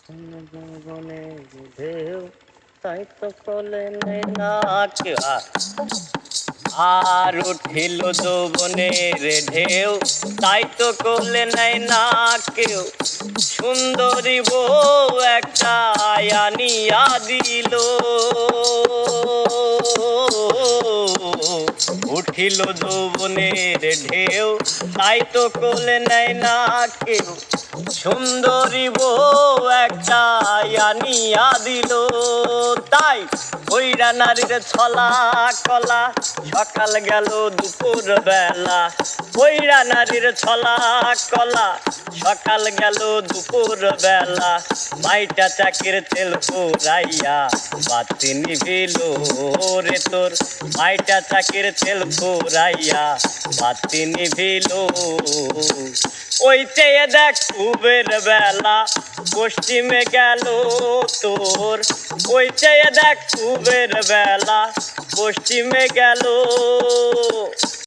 জীবনে ঢেউ তাই তো কোলে নেই না কেউ আর উঠিল যৌবনের ঢেউ তাই তো কোলে নেই না কেউ সুন্দরী বউ একটা আনিয়া দিল উঠিল যৌবনের ঢেউ তাই তো কোলে নেয় না কেউ সুন্দরী বউ একটা আনিয়া দিল তাই ওইরা নারীর ছলা কলা সকাল গেল দুপুর বেলা ওইরা নারীর ছলা কলা সকাল গেল দুপুর বেলা মাইটা চাকির তেল ফুরাইয়া বাতি নিভিল রে তোর মাইটা চাকির তেল ফুরাইয়া বাতি নিভিল ওই চেয়ে দেখ কুবের বেলা পশ্চিমে গেল তোর ওই চেয়ে দেখ কুবের বেলা পশ্চিমে গেল